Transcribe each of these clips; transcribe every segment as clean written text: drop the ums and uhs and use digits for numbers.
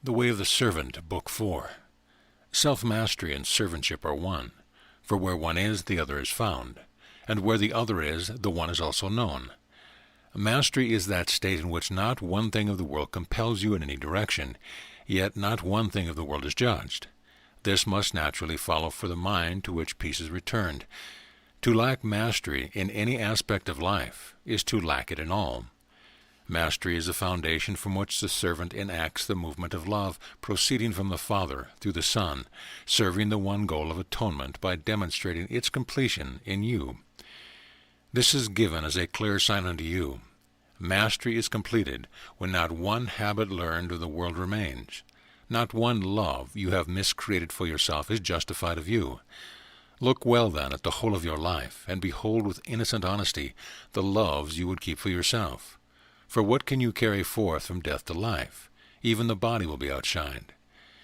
The Way of the Servant, Book 4. Self-mastery and servantship are one, for where one is, the other is found, and where the other is, the one is also known. Mastery is that state in which not one thing of the world compels you in any direction, yet not one thing of the world is judged. This must naturally follow for the mind to which peace is returned. To lack mastery in any aspect of life is to lack it in all. Mastery is the foundation from which the servant enacts the movement of love proceeding from the Father through the Son, serving the one goal of atonement by demonstrating its completion in you. This is given as a clear sign unto you. Mastery is completed when not one habit learned of the world remains. Not one love you have miscreated for yourself is justified of you. Look well then at the whole of your life, and behold with innocent honesty the loves you would keep for yourself. For what can you carry forth from death to life? Even the body will be outshined.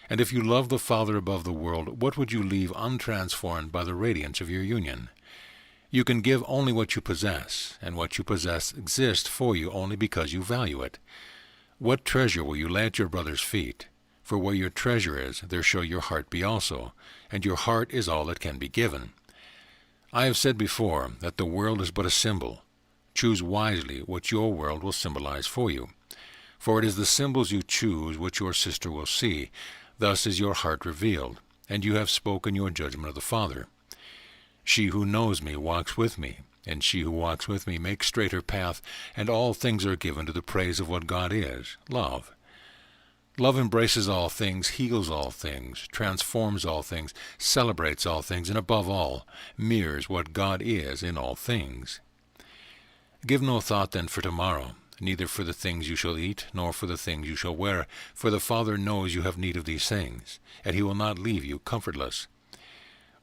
And if you love the Father above the world, what would you leave untransformed by the radiance of your union? You can give only what you possess, and what you possess exists for you only because you value it. What treasure will you lay at your brother's feet? For where your treasure is, there shall your heart be also, and your heart is all that can be given. I have said before that the world is but a symbol. Choose wisely what your world will symbolize for you. For it is the symbols you choose which your sister will see. Thus is your heart revealed, and you have spoken your judgment of the Father. She who knows me walks with me, and she who walks with me makes straight her path, and all things are given to the praise of what God is, love. Love embraces all things, heals all things, transforms all things, celebrates all things, and above all, mirrors what God is in all things. Give no thought then for tomorrow, neither for the things you shall eat, nor for the things you shall wear, for the Father knows you have need of these things, and he will not leave you comfortless.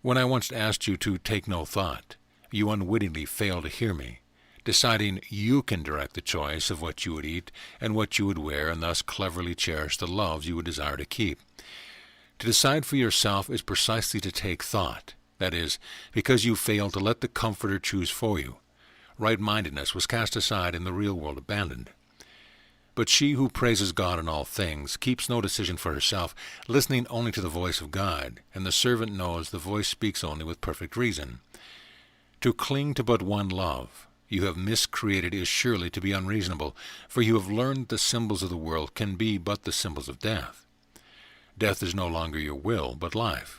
When I once asked you to take no thought, you unwittingly failed to hear me, deciding you can direct the choice of what you would eat and what you would wear, and thus cleverly cherish the loves you would desire to keep. To decide for yourself is precisely to take thought, that is, because you failed to let the Comforter choose for you. Right-mindedness was cast aside and the real world abandoned. But she who praises God in all things keeps no decision for herself, listening only to the voice of God, and the servant knows the voice speaks only with perfect reason. To cling to but one love you have miscreated is surely to be unreasonable, for you have learned the symbols of the world can be but the symbols of death. Death is no longer your will, but life.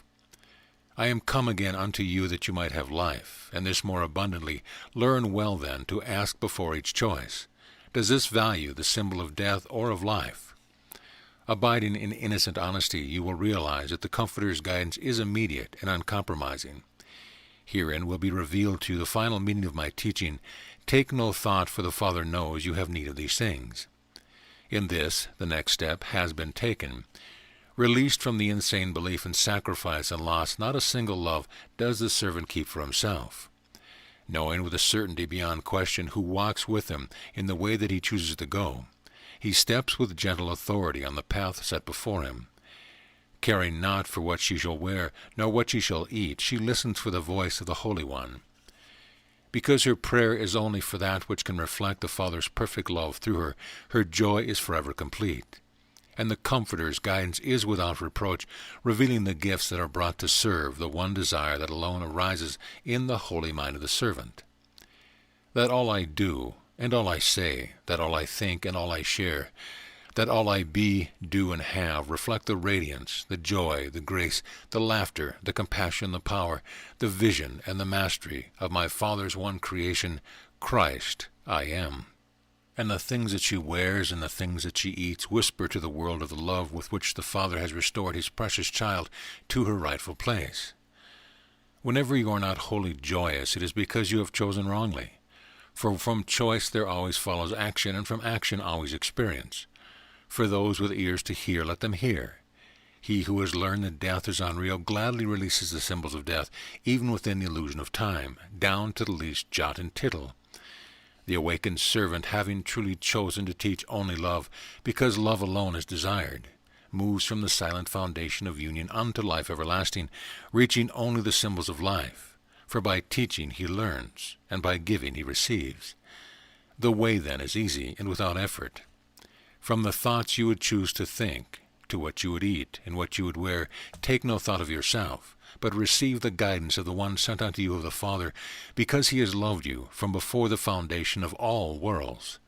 I am come again unto you that you might have life, and this more abundantly. Learn well then to ask before each choice, does this value the symbol of death or of life? Abiding in innocent honesty, you will realize that the Comforter's guidance is immediate and uncompromising. Herein will be revealed to you the final meaning of my teaching. Take no thought, for the Father knows you have need of these things. In this, the next step has been taken. Released from the insane belief in sacrifice and loss, not a single love does the servant keep for himself. Knowing with a certainty beyond question who walks with him in the way that he chooses to go, he steps with gentle authority on the path set before him. Caring not for what she shall wear, nor what she shall eat, she listens for the voice of the Holy One. Because her prayer is only for that which can reflect the Father's perfect love through her, her joy is forever complete. And the Comforter's guidance is without reproach, revealing the gifts that are brought to serve the one desire that alone arises in the holy mind of the servant. That all I do, and all I say, that all I think, and all I share, that all I be, do, and have reflect the radiance, the joy, the grace, the laughter, the compassion, the power, the vision, and the mastery of my Father's one creation, Christ I am. And the things that she wears and the things that she eats whisper to the world of the love with which the Father has restored his precious child to her rightful place. Whenever you are not wholly joyous, it is because you have chosen wrongly. For from choice there always follows action, and from action always experience. For those with ears to hear, let them hear. He who has learned that death is unreal gladly releases the symbols of death, even within the illusion of time, down to the least jot and tittle. The awakened servant, having truly chosen to teach only love, because love alone is desired, moves from the silent foundation of union unto life everlasting, reaching only the symbols of life. For by teaching he learns, and by giving he receives. The way then is easy and without effort. From the thoughts you would choose to think, to what you would eat and what you would wear, take no thought of yourself, but receive the guidance of the one sent unto you of the Father, because he has loved you from before the foundation of all worlds.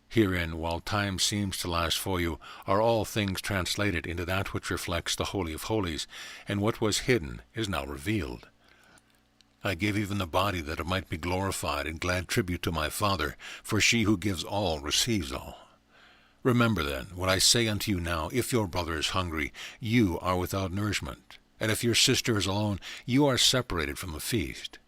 Herein, while time seems to last for you, are all things translated into that which reflects the Holy of Holies, and what was hidden is now revealed. I give even the body that it might be glorified in glad tribute to my Father, for she who gives all receives all. Remember then what I say unto you now, if your brother is hungry, you are without nourishment, and if your sister is alone, you are separated from the feast.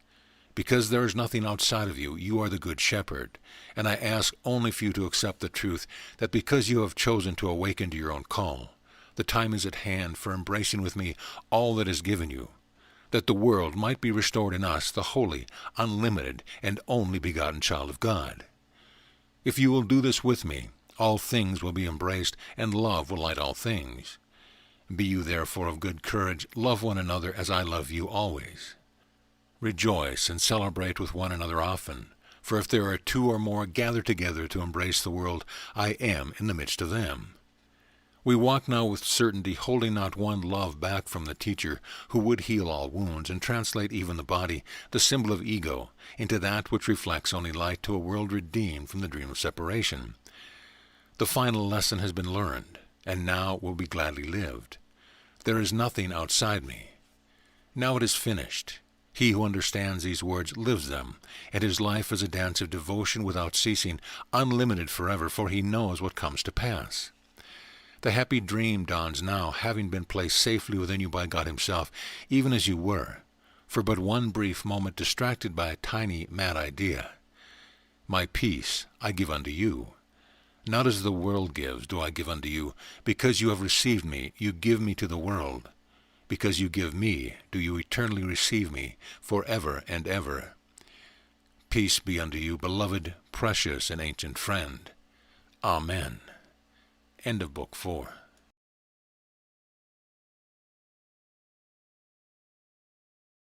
Because there is nothing outside of you, you are the good shepherd, and I ask only for you to accept the truth that because you have chosen to awaken to your own call, the time is at hand for embracing with me all that is given you, that the world might be restored in us, the holy, unlimited, and only begotten child of God. If you will do this with me, all things will be embraced, and love will light all things. Be you therefore of good courage, love one another as I love you always. Rejoice and celebrate with one another often, for if there are 2 or more gathered together to embrace the world, I am in the midst of them. We walk now with certainty, holding not one love back from the teacher, who would heal all wounds, and translate even the body, the symbol of ego, into that which reflects only light to a world redeemed from the dream of separation. The final lesson has been learned, and now will be gladly lived. There is nothing outside me. Now it is finished. He who understands these words lives them, and his life is a dance of devotion without ceasing, unlimited forever, for he knows what comes to pass. The happy dream dawns now, having been placed safely within you by God himself, even as you were, for but one brief moment distracted by a tiny, mad idea. My peace I give unto you. Not as the world gives do I give unto you. Because you have received me, you give me to the world. Because you give me, do you eternally receive me, for ever and ever. Peace be unto you, beloved, precious, and ancient friend. Amen. End of Book 4.